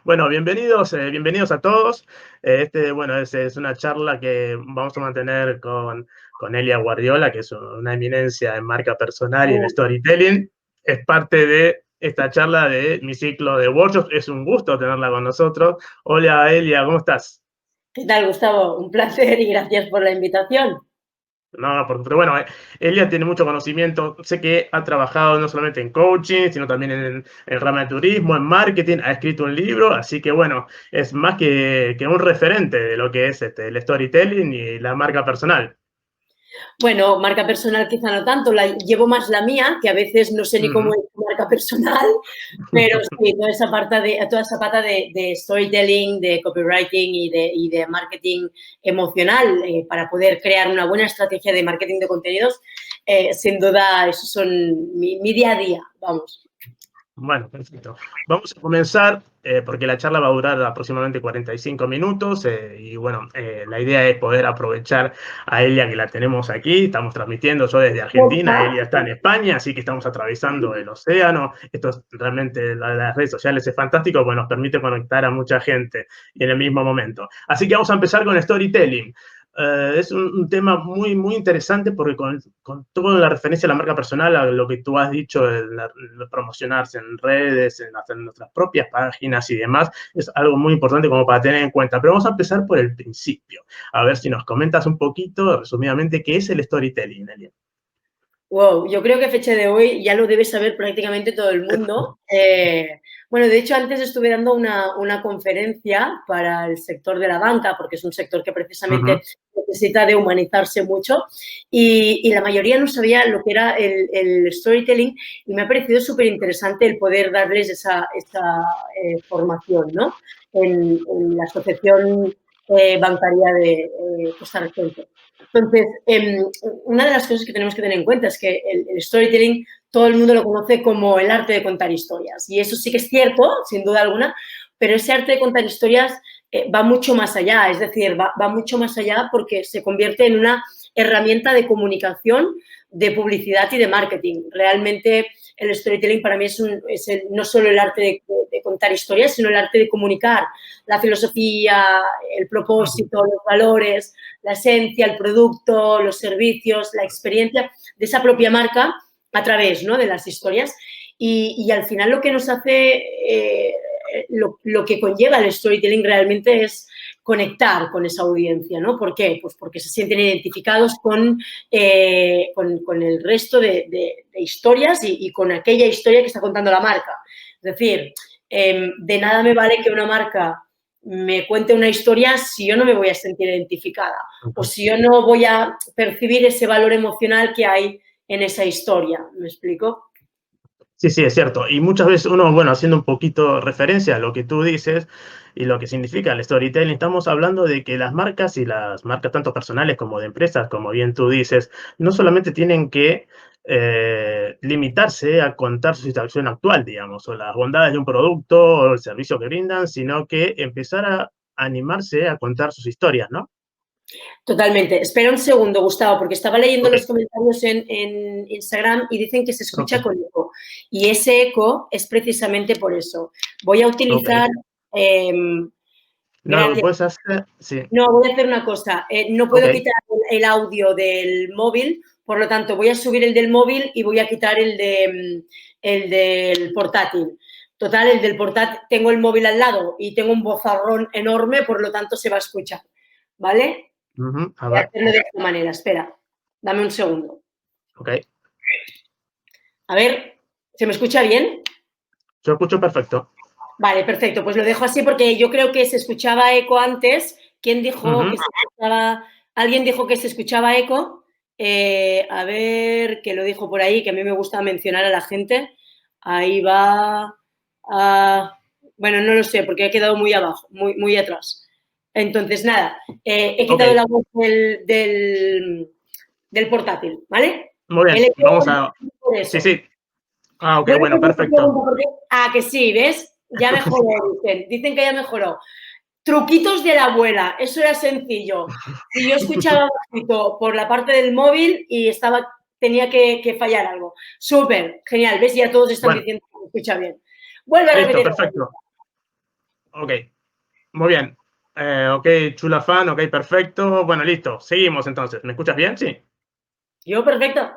Bueno, bienvenidos a todos. Bueno, es una charla que vamos a mantener con Elia Guardiola, que es una eminencia en marca personal y en storytelling. Es parte de esta charla de mi ciclo de workshops. Es un gusto tenerla con nosotros. Hola, Elia, ¿cómo estás? ¿Qué tal, Gustavo? Un placer y gracias por la invitación. No, pero bueno, Elia tiene mucho conocimiento. Sé que ha trabajado no solamente en coaching, sino también en el rama de turismo, en marketing, ha escrito un libro, así que bueno, es más que un referente de lo que es el storytelling y la marca personal. Bueno, marca personal quizá no tanto, llevo más la mía, que a veces no sé ni cómo Ujú. es tu marca personal, pero sí, toda esa parte de storytelling, de copywriting y de marketing emocional para poder crear una buena estrategia de marketing de contenidos, sin duda, esos son mi día a día, vamos. Bueno, perfecto. Vamos a comenzar porque la charla va a durar aproximadamente 45 minutos y bueno, la idea es poder aprovechar a Elia que la tenemos aquí. Estamos transmitiendo yo desde Argentina, Elia está en España, así que estamos atravesando el océano. Esto es realmente, las redes sociales es fantástico, pues nos permite conectar a mucha gente en el mismo momento. Así que vamos a empezar con storytelling. Es un tema muy interesante porque con toda la referencia a la marca personal, a lo que tú has dicho, de promocionarse en redes, en hacer nuestras propias páginas y demás, es algo muy importante como para tener en cuenta. Pero vamos a empezar por el principio. A ver si nos comentas un poquito, resumidamente, qué es el storytelling, Elia. Wow, yo creo que a fecha de hoy ya lo debe saber prácticamente todo el mundo. Bueno, de hecho, antes estuve dando una conferencia para el sector de la banca, porque es un sector que precisamente necesita de humanizarse mucho, y la mayoría no sabía lo que era el storytelling, y me ha parecido súper interesante el poder darles esa formación, ¿no? En la Asociación Bancaria de Costarricense. Entonces, una de las cosas que tenemos que tener en cuenta es que el storytelling todo el mundo lo conoce como el arte de contar historias. Y eso sí que es cierto, sin duda alguna, pero ese arte de contar historias va mucho más allá. Es decir, va mucho más allá porque se convierte en una herramienta de comunicación, de publicidad y de marketing. Realmente el storytelling para mí no solo el arte de contar historias, sino el arte de comunicar la filosofía, el propósito, los valores, la esencia, el producto, los servicios, la experiencia de esa propia marca a través, ¿no?, de las historias. Y al final lo que nos hace, lo que conlleva el storytelling realmente es conectar con esa audiencia, ¿no? ¿Por qué? Pues porque se sienten identificados con el resto de historias y con aquella historia que está contando la marca. Es decir, de nada me vale que una marca me cuente una historia si yo no me voy a sentir identificada o si yo no voy a percibir ese valor emocional que hay en esa historia. ¿Me explico? Sí, sí, es cierto. Y muchas veces uno, bueno, haciendo un poquito referencia a lo que tú dices y lo que significa el storytelling, estamos hablando de que las marcas y las marcas tanto personales como de empresas, como bien tú dices, no solamente tienen que limitarse a contar su situación actual, digamos, o las bondades de un producto o el servicio que brindan, sino que empezar a animarse a contar sus historias, ¿no? Totalmente. Espera un segundo, Gustavo, porque estaba leyendo Ok, los comentarios en Instagram y dicen que se ok, escucha con eco. Y ese eco es precisamente por eso. Voy a ok. utilizar... Eh, No, lo que gracias. puedes hacer, sí, No, voy a hacer una cosa. No ok. puedo quitar el audio del móvil, por lo tanto, voy a subir el del móvil y voy a quitar el del portátil. Total, el del portátil, tengo el móvil al lado y tengo un bozarrón enorme, por lo tanto, se va a escuchar. ¿Vale? A Voy a ver, hacerlo de esta manera. Espera, dame un segundo. ok. A ver, ¿se me escucha bien? Yo escucho perfecto. Vale, perfecto. Pues lo dejo así porque yo creo que se escuchaba eco antes. ¿Quién dijo Ujú. que se escuchaba? ¿Alguien dijo que se escuchaba eco? A ver, que lo dijo por ahí, que a mí me gusta mencionar a la gente. Ahí va. Bueno, no lo sé, porque he quedado muy abajo, muy atrás. Entonces, nada, he Ok, quitado la voz del portátil, ¿vale? muy El bien, eco vamos a... por Sí, eso. sí. Ah, ok, Voy a bueno, hacer otra perfecto. pregunta porque... Ah, que sí, ¿ves? Ya mejoró, dicen. Dicen que ya mejoró. Truquitos de la abuela, eso era sencillo. Si yo escuchaba bajito por la parte del móvil y tenía que fallar algo. Súper, genial, ¿ves? Ya todos están Bueno, diciendo que se escucha bien. Vuelve a listo, repetir la pregunta. perfecto. Ok, muy bien. Ok, chula fan, ok, perfecto. Bueno, listo, seguimos entonces. ¿Me escuchas bien? Sí. Yo, perfecto.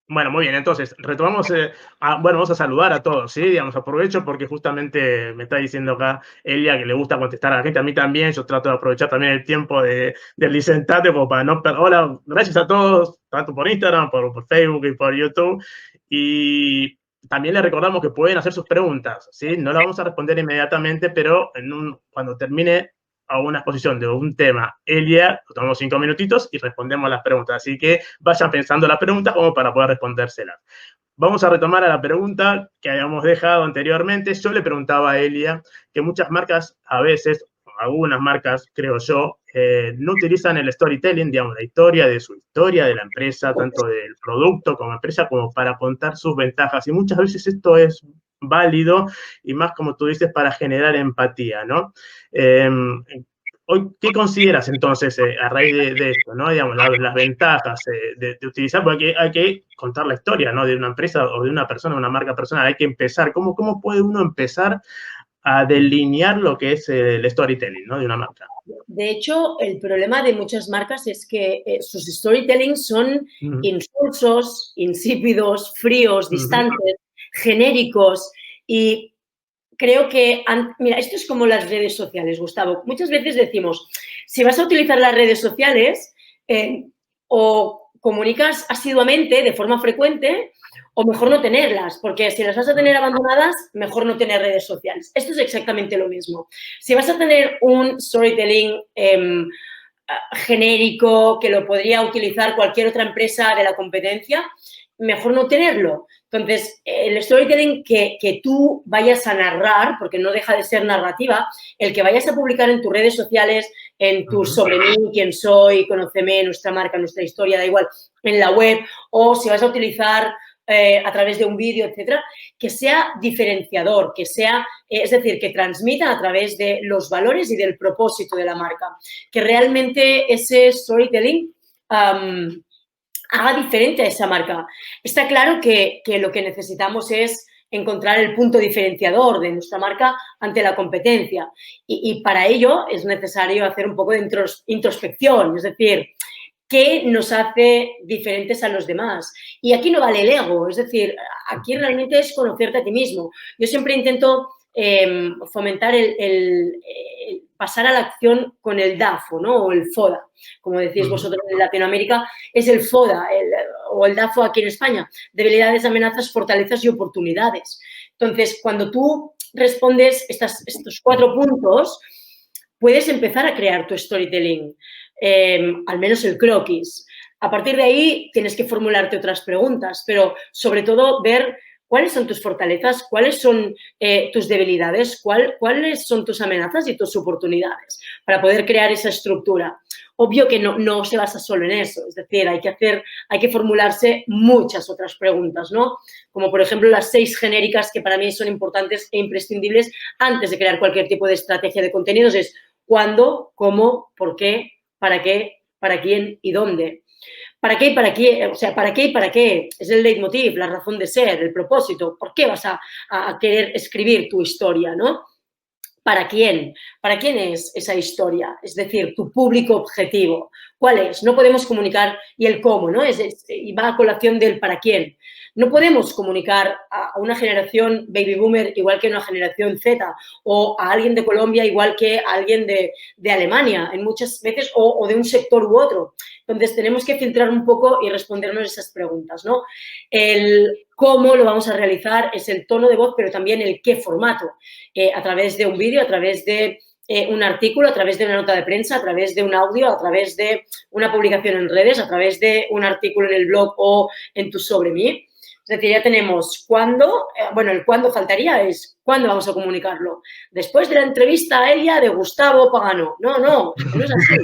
Bueno, muy bien, entonces retomamos, bueno, vamos a saludar a todos, ¿sí? Digamos, aprovecho porque justamente me está diciendo acá Elia que le gusta contestar a la gente, a mí también, yo trato de aprovechar también el tiempo del licenciate como para no perder. Hola, gracias a todos, tanto por Instagram, por Facebook y por YouTube. Y también le recordamos que pueden hacer sus preguntas, ¿sí? No las vamos a responder inmediatamente, pero cuando termine a una exposición de un tema, Elia, tomamos 5 minutitos y respondemos las preguntas. Así que vayan pensando las preguntas como para poder respondérselas. Vamos a retomar a la pregunta que habíamos dejado anteriormente. Yo le preguntaba a Elia que muchas marcas, a veces, algunas marcas, creo yo, no utilizan el storytelling, digamos, la historia de su historia, de la empresa, tanto del producto como empresa, como para contar sus ventajas. Y muchas veces esto es válido y más, como tú dices, para generar empatía, ¿no? Hoy, ¿qué consideras entonces a raíz de esto, ¿no? Digamos, las ventajas de utilizar, porque hay que contar la historia, ¿no? De una empresa o de una persona, una marca personal, hay que empezar. ¿Cómo puede uno empezar a delinear lo que es el storytelling, ¿no? De una marca? De hecho, el problema de muchas marcas es que sus storytelling son insulsos, insípidos, fríos, distantes, genéricos y creo que, mira, esto es como las redes sociales, Gustavo. Muchas veces decimos, si vas a utilizar las redes sociales, o comunicas asiduamente, de forma frecuente, o mejor no tenerlas, porque si las vas a tener abandonadas, mejor no tener redes sociales. Esto es exactamente lo mismo. Si vas a tener un storytelling genérico que lo podría utilizar cualquier otra empresa de la competencia, mejor no tenerlo. Entonces, el storytelling que tú vayas a narrar, porque no deja de ser narrativa, el que vayas a publicar en tus redes sociales, en tu sobre mí, quién soy, conóceme, nuestra marca, nuestra historia, da igual, en la web, o si vas a utilizar a través de un vídeo, etcétera, que sea diferenciador, que sea, es decir, que transmita a través de los valores y del propósito de la marca, que realmente ese storytelling haga diferente a esa marca. Está claro que lo que necesitamos es encontrar el punto diferenciador de nuestra marca ante la competencia y para ello es necesario hacer un poco de introspección, es decir, ¿qué nos hace diferentes a los demás? Y aquí no vale el ego, es decir, aquí realmente es conocerte a ti mismo. Yo siempre intento fomentar el pasar a la acción con el DAFO, ¿no? O el FODA, como decís vosotros en Latinoamérica, es el FODA o el DAFO aquí en España, debilidades, amenazas, fortalezas y oportunidades. Entonces, cuando tú respondes estos 4 puntos, puedes empezar a crear tu storytelling, al menos el croquis. A partir de ahí tienes que formularte otras preguntas, pero sobre todo ver cuáles son tus fortalezas, cuáles son tus debilidades, cuáles son tus amenazas y tus oportunidades para poder crear esa estructura. Obvio que no se basa solo en eso, es decir, hay que formularse muchas otras preguntas, ¿no? Como por ejemplo las 6 genéricas que para mí son importantes e imprescindibles antes de crear cualquier tipo de estrategia de contenidos es cuándo, cómo, por qué, para quién y dónde. ¿Para qué y para qué? O sea, ¿para qué y para qué? Es el leitmotiv, la razón de ser, el propósito. ¿Por qué vas a querer escribir tu historia, no? ¿Para quién? ¿Para quién es esa historia? Es decir, tu público objetivo. ¿Cuál es? No podemos comunicar, y el cómo, ¿no? Y va a colación del para quién. No podemos comunicar a una generación baby boomer igual que a una generación Z o a alguien de Colombia igual que a alguien de Alemania, en muchas veces, o de un sector u otro. Entonces, tenemos que filtrar un poco y respondernos esas preguntas, ¿no? El cómo lo vamos a realizar es el tono de voz, pero también el qué formato. A través de un vídeo, a través de un artículo, a través de una nota de prensa, a través de un audio, a través de una publicación en redes, a través de un artículo en el blog o en tu sobre mí. Es decir, ya tenemos cuándo, bueno, el cuándo faltaría es cuándo vamos a comunicarlo. Después de la entrevista a Elia de Gustavo Pagano. No, no es así.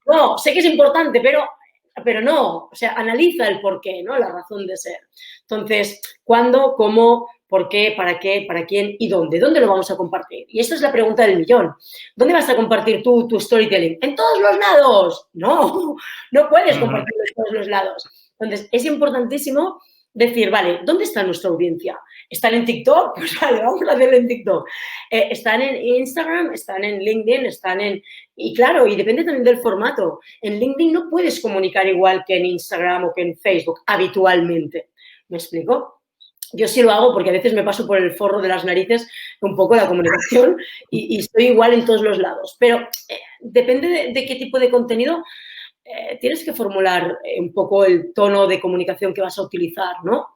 No, sé que es importante, pero no. O sea, analiza el por qué, ¿no? La razón de ser. Entonces, ¿cuándo, cómo, por qué, para quién y dónde? ¿Dónde lo vamos a compartir? Y esta es la pregunta del millón. ¿Dónde vas a compartir tú tu storytelling? ¡En todos los lados! No, no puedes compartirlo en todos los lados. Entonces, es importantísimo decir, vale, ¿dónde está nuestra audiencia? ¿Están en TikTok? Pues vale, vamos a hacerlo en TikTok. ¿Están en Instagram? ¿Están en LinkedIn? ¿Están en...? Y claro, y depende también del formato. En LinkedIn no puedes comunicar igual que en Instagram o que en Facebook habitualmente. ¿Me explico? Yo sí lo hago porque a veces me paso por el forro de las narices un poco la comunicación y estoy igual en todos los lados. Pero depende de qué tipo de contenido, tienes que formular un poco el tono de comunicación que vas a utilizar, ¿no?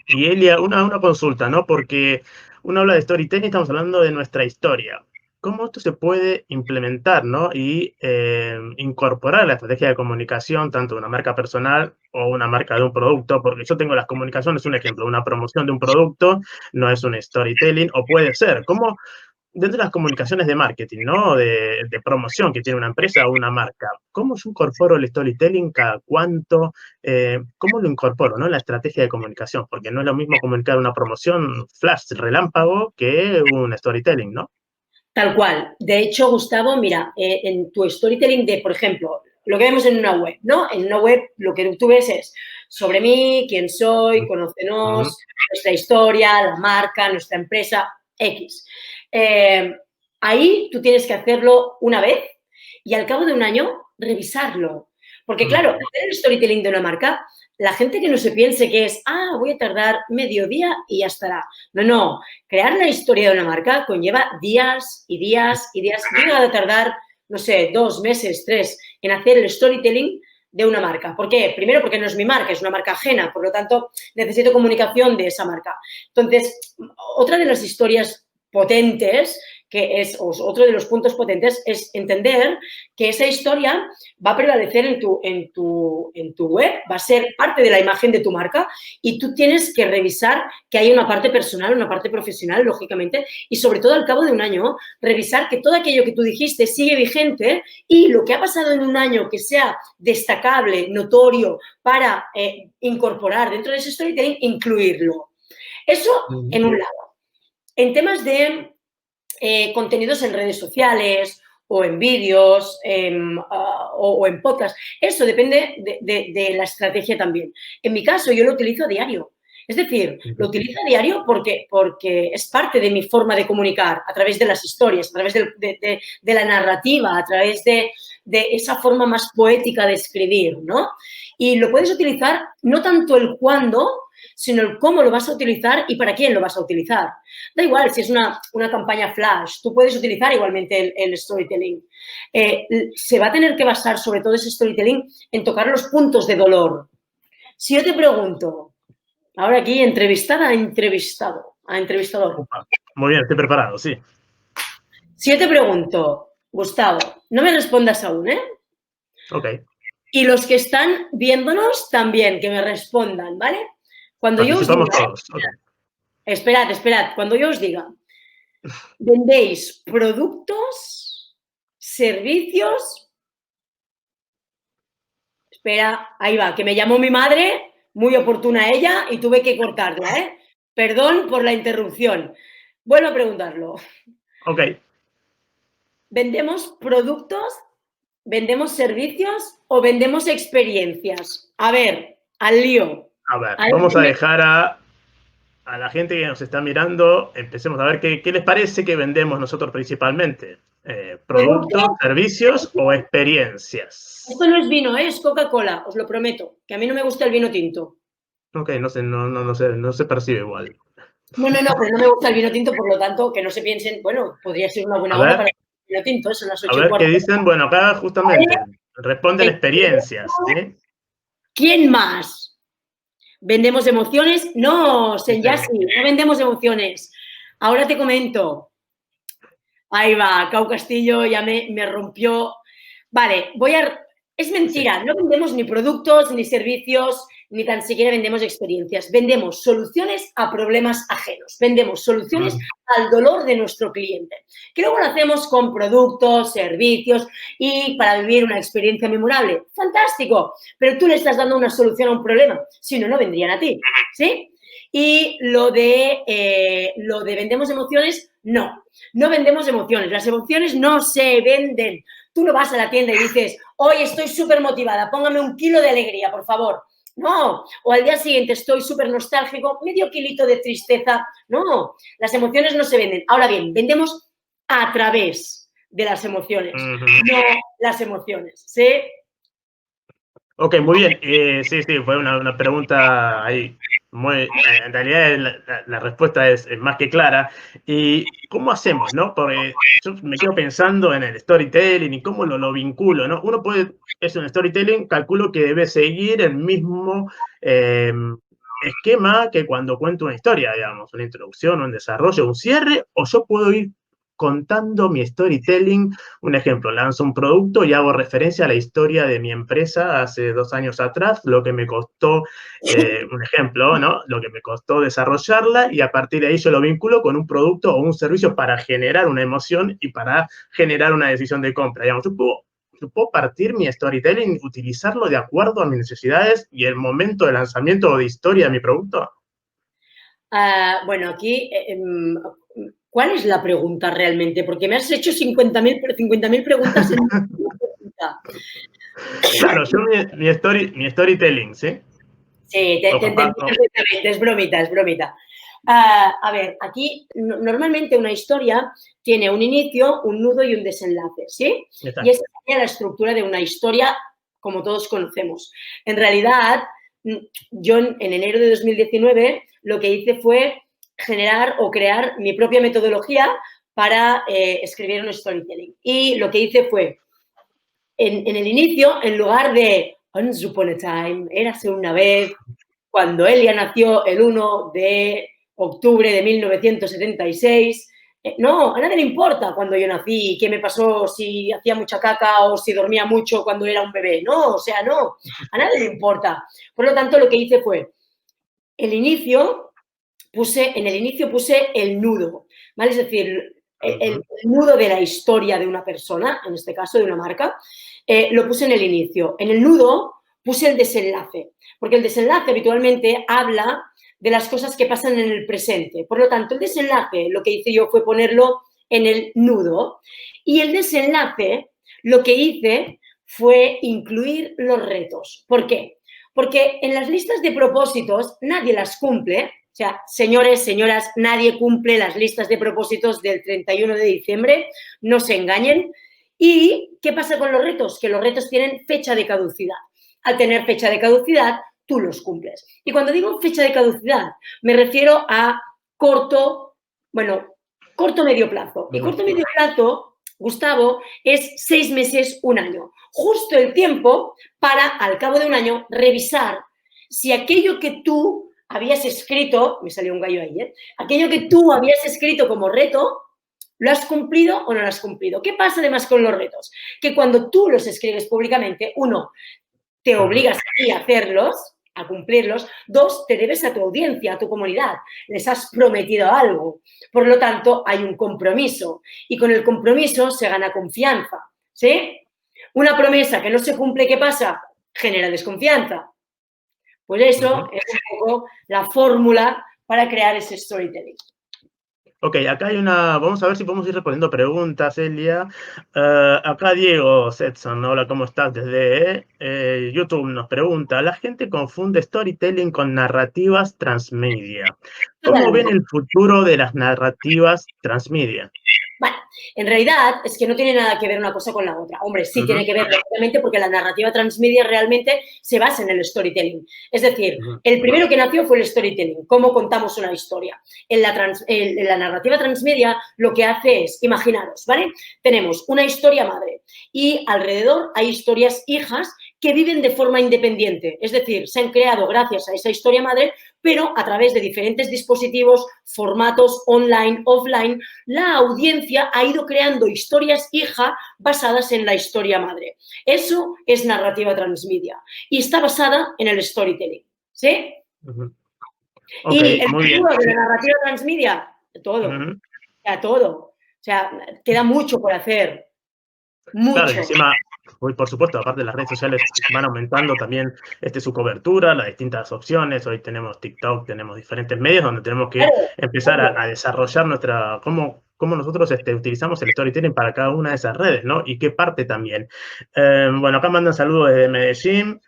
Y Elia, una consulta, ¿no? Porque uno habla de storytelling, estamos hablando de nuestra historia. ¿Cómo esto se puede implementar, ¿no? Y incorporar la estrategia de comunicación, tanto de una marca personal o una marca de un producto? Porque yo tengo las comunicaciones, un ejemplo, una promoción de un producto no es un storytelling, o puede ser. ¿Cómo, dentro de las comunicaciones de marketing, ¿no? De promoción que tiene una empresa o una marca, ¿cómo yo incorporo el storytelling? ¿Cada cuánto? ¿Cómo lo incorporo, ¿no? La estrategia de comunicación, porque no es lo mismo comunicar una promoción flash, relámpago, que un storytelling, ¿no? Tal cual. De hecho, Gustavo, mira, en tu storytelling de, por ejemplo, lo que vemos en una web, ¿no? En una web lo que tú ves es sobre mí, quién soy, conócenos, nuestra historia, la marca, nuestra empresa, X. Ahí tú tienes que hacerlo una vez y al cabo de un año revisarlo. Porque claro, hacer el storytelling de una marca, la gente que no se piense que es, voy a tardar medio día y ya estará. No, no. Crear la historia de una marca conlleva días y días y días. Yo he llegado a tardar, no sé, 2 meses, 3, en hacer el storytelling de una marca. ¿Por qué? Primero, porque no es mi marca, es una marca ajena, por lo tanto, necesito comunicación de esa marca. Entonces, otra de las historias potentes, que es otro de los puntos potentes, es entender que esa historia va a prevalecer en tu web, va a ser parte de la imagen de tu marca y tú tienes que revisar que hay una parte personal, una parte profesional, lógicamente, y sobre todo al cabo de un año, revisar que todo aquello que tú dijiste sigue vigente y lo que ha pasado en un año que sea destacable, notorio, para incorporar dentro de ese storytelling, incluirlo. Eso en un lado. En temas de contenidos en redes sociales o en vídeos o en podcast, eso depende de la estrategia también. En mi caso, yo lo utilizo a diario. Es decir, lo utilizo a diario porque es parte de mi forma de comunicar, a través de las historias, a través de la narrativa, a través de esa forma más poética de escribir, ¿no? Y lo puedes utilizar no tanto el cuándo, sino el cómo lo vas a utilizar y para quién lo vas a utilizar. Da igual si es una campaña flash, tú puedes utilizar igualmente el storytelling. Se va a tener que basar sobre todo ese storytelling en tocar los puntos de dolor. Si yo te pregunto, ahora aquí entrevistada a entrevistador. Muy bien, estoy preparado, sí. Si yo te pregunto, Gustavo, no me respondas aún, ¿eh? Ok. Y los que están viéndonos también, que me respondan, ¿vale? Cuando yo os diga, Participamos todos. Okay. Esperad, cuando yo os diga, ¿vendéis productos, servicios? Espera, ahí va, que me llamó mi madre, muy oportuna ella, y tuve que cortarla, ¿eh? Perdón por la interrupción. Vuelvo a preguntarlo. Ok. ¿Vendemos productos, vendemos servicios o vendemos experiencias? A ver, al lío. A ver, vamos a dejar a la gente que nos está mirando, empecemos a ver qué les parece que vendemos nosotros principalmente. ¿Productos, servicios o experiencias? Esto no es vino, es Coca-Cola, os lo prometo, que a mí no me gusta el vino tinto. Ok, no sé, no se percibe igual. No, pero no me gusta el vino tinto, por lo tanto, que no se piensen, bueno, podría ser una buena hora para el vino tinto, son las 8:15. A ver qué dicen, bueno, acá justamente responden experiencias, ¿sí? ¿Quién más? ¿Vendemos emociones? No, Senyasi, no vendemos emociones. Ahora te comento. Ahí va, Cau Castillo ya me rompió. Vale, es mentira, no vendemos ni productos, ni servicios, ni tan siquiera vendemos experiencias. Vendemos soluciones a problemas ajenos. Vendemos soluciones al dolor de nuestro cliente. Que luego lo hacemos con productos, servicios y para vivir una experiencia memorable. ¡Fantástico! Pero tú le estás dando una solución a un problema. Si no, no vendrían a ti. ¿Sí? Y lo de vendemos emociones, no. No vendemos emociones. Las emociones no se venden. Tú no vas a la tienda y dices, hoy estoy súper motivada, póngame 1 kilo de alegría, por favor. No, o al día siguiente estoy súper nostálgico, medio kilito de tristeza. No, las emociones no se venden. Ahora bien, vendemos a través de las emociones, no las emociones, ¿sí? Ok, muy bien. Sí, sí, fue una pregunta ahí. En realidad la respuesta es más que clara. ¿Y cómo hacemos, no? Porque yo me quedo pensando en el storytelling y cómo lo vinculo, ¿no? Uno puede, es un storytelling, calculo que debe seguir el mismo eh, esquema que cuando cuento una historia, digamos, una introducción, un desarrollo, un cierre, o yo puedo ir contando mi storytelling. Un ejemplo, lanzo un producto y hago referencia a la historia de mi empresa hace 2 años atrás, lo que me costó, un ejemplo, ¿no? Lo que me costó desarrollarla y a partir de ahí yo lo vinculo con un producto o un servicio para generar una emoción y para generar una decisión de compra. Digamos, yo puedo partir mi storytelling, utilizarlo de acuerdo a mis necesidades y el momento de lanzamiento o de historia de mi producto. Bueno, aquí, ¿cuál es la pregunta realmente? Porque me has hecho 50.000 preguntas en una pregunta. Claro, yo mi storytelling, ¿sí? Sí, te entendí perfectamente, es bromita, es bromita. A ver, aquí normalmente una historia tiene un inicio, un nudo y un desenlace, ¿sí? Y esa sería la estructura de una historia como todos conocemos. En realidad, yo en enero de 2019 lo que hice fue generar o crear mi propia metodología para escribir un storytelling. Y lo que hice fue, en el inicio, en lugar de Once Upon a Time, érase una vez, cuando Elia nació el 1 de octubre de 1976. No, a nadie le importa cuando yo nací, qué me pasó, si hacía mucha caca o si dormía mucho cuando era un bebé. No, o sea, no, a nadie le importa. Por lo tanto, lo que hice fue, en el inicio puse el nudo, ¿vale? Es decir, el nudo de la historia de una persona, en este caso de una marca, lo puse en el inicio. En el nudo puse el desenlace, porque el desenlace habitualmente habla de las cosas que pasan en el presente. Por lo tanto, el desenlace, lo que hice yo fue ponerlo en el nudo y el desenlace, lo que hice fue incluir los retos. ¿Por qué? Porque en las listas de propósitos nadie las cumple. O sea, señores, señoras, nadie cumple las listas de propósitos del 31 de diciembre, no se engañen. ¿Y qué pasa con los retos? Que los retos tienen fecha de caducidad. Al tener fecha de caducidad, tú los cumples. Y cuando digo fecha de caducidad, me refiero a corto, bueno, corto medio plazo. Y corto medio plazo, Gustavo, es 6 meses, un año. Justo el tiempo para, al cabo de un año, revisar si aquello que tú habías escrito, me salió un gallo ahí, aquello que tú habías escrito como reto, ¿lo has cumplido o no lo has cumplido? ¿Qué pasa además con los retos? Que cuando tú los escribes públicamente, uno, te obligas a ti a hacerlos, a cumplirlos. Dos, te debes a tu audiencia, a tu comunidad. Les has prometido algo. Por lo tanto, hay un compromiso. Y con el compromiso se gana confianza. ¿Sí? Una promesa que no se cumple, ¿qué pasa? Genera desconfianza. Pues eso es un poco la fórmula para crear ese storytelling. Ok, acá hay vamos a ver si podemos ir respondiendo preguntas, Elia. Acá Diego Setson, hola, ¿cómo estás? Desde YouTube nos pregunta, la gente confunde storytelling con narrativas transmedia. ¿Cómo ven Totalmente. el futuro de las narrativas transmedia? Bueno, en realidad es que no tiene nada que ver una cosa con la otra. Hombre, sí tiene que ver, obviamente, porque la narrativa transmedia realmente se basa en el storytelling. Es decir, el primero que nació fue el storytelling, cómo contamos una historia. En la narrativa transmedia lo que hace es, imaginaros, ¿vale? Tenemos una historia madre y alrededor hay historias hijas que viven de forma independiente. Es decir, se han creado gracias a esa historia madre, pero a través de diferentes dispositivos, formatos online, offline, la audiencia ha ido creando historias hija basadas en la historia madre. Eso es narrativa transmedia y está basada en el storytelling. ¿Sí? Okay, y el muy bien. futuro de la narrativa transmedia, todo. O sea, todo. O sea, queda mucho por hacer. Claro, y Mucho. encima, hoy, por supuesto, aparte las redes sociales van aumentando también su cobertura, las distintas opciones. Hoy tenemos TikTok, tenemos diferentes medios donde tenemos que Claro, empezar a desarrollar cómo nosotros utilizamos el storytelling para cada una de esas redes, ¿no? Y qué parte también. Bueno, acá mandan saludos desde Medellín.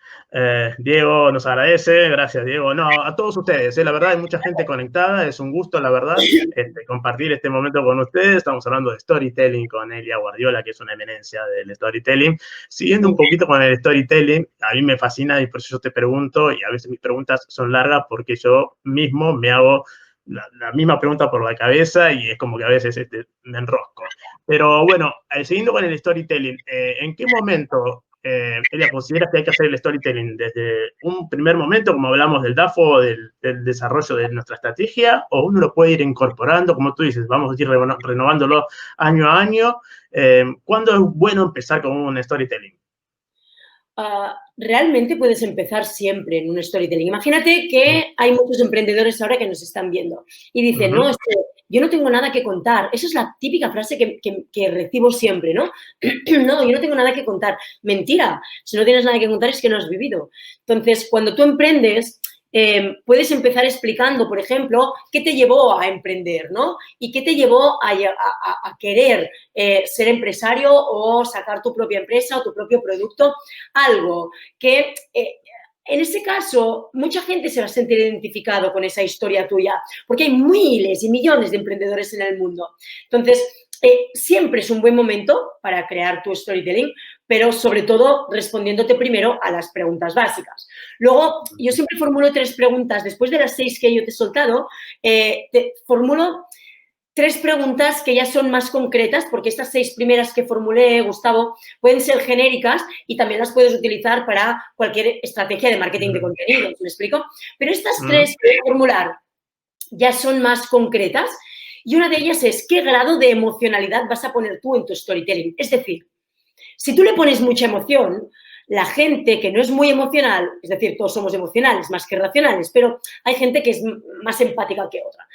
Diego nos agradece, gracias Diego. No, a todos ustedes, la verdad hay mucha gente conectada, es un gusto la verdad compartir este momento con ustedes. Estamos hablando de storytelling con Elia Guardiola, que es una eminencia del storytelling. Siguiendo un poquito con el storytelling, a mí me fascina y por eso yo te pregunto, y a veces mis preguntas son largas porque yo mismo me hago la misma pregunta por la cabeza y es como que a veces me enrosco. Pero bueno, siguiendo con el storytelling, ¿en qué momento Elia, consideras que hay que hacer el storytelling desde un primer momento, como hablamos del DAFO, del desarrollo de nuestra estrategia, o uno lo puede ir incorporando, como tú dices, vamos a ir renovándolo año a año? ¿Cuándo es bueno empezar con un storytelling? Realmente puedes empezar siempre en un storytelling. Imagínate que hay muchos emprendedores ahora que nos están viendo y dicen, no, es que yo no tengo nada que contar. Esa es la típica frase que recibo siempre, ¿no? No, yo no tengo nada que contar. Mentira. Si no tienes nada que contar es que no has vivido. Entonces, cuando tú emprendes, puedes empezar explicando, por ejemplo, qué te llevó a emprender, ¿no? Y qué te llevó a querer ser empresario o sacar tu propia empresa o tu propio producto. Algo que en ese caso, mucha gente se va a sentir identificado con esa historia tuya, porque hay miles y millones de emprendedores en el mundo. Entonces, siempre es un buen momento para crear tu storytelling, pero sobre todo respondiéndote primero a las preguntas básicas. Luego, yo siempre formulo 3 preguntas. Después de las 6 que yo te he soltado, te formulo 3 preguntas que ya son más concretas, porque estas 6 primeras que formulé, Gustavo, pueden ser genéricas y también las puedes utilizar para cualquier estrategia de marketing de contenidos, ¿me explico? Pero estas 3 que voy a formular ya son más concretas y una de ellas es ¿qué grado de emocionalidad vas a poner tú en tu storytelling? Es decir, si tú le pones mucha emoción, la gente que no es muy emocional, es decir, todos somos emocionales más que racionales, pero hay gente que es más empática que otra.